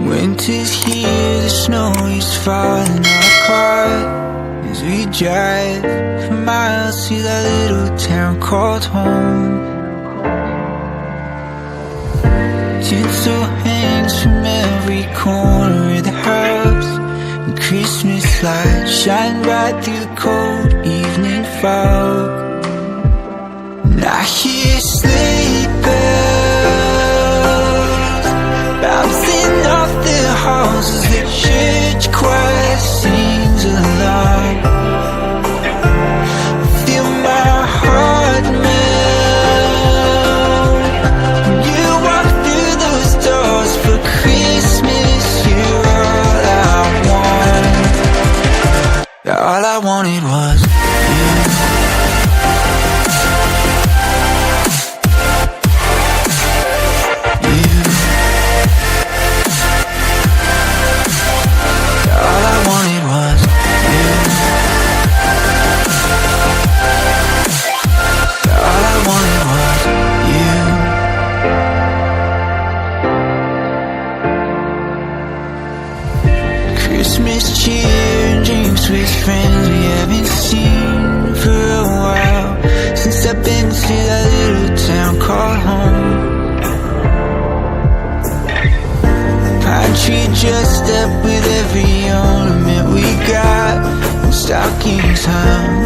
Winter's here, the snow is falling. I cry as we drive for miles to that little town called home. Tinsel hangs from every corner of the house, and Christmas lights shine bright through the cold evening fog. And I hear sleigh bells bouncing off the halls as the church choir sings along. I feel my heart melt when you walk through those doors for Christmas. You're all I want. All I wanted was you. Christmas cheer and drinks with friends we haven't seen for a while, since I've been to that little town called home. Pine tree dressed up with every ornament we got, and stockings hung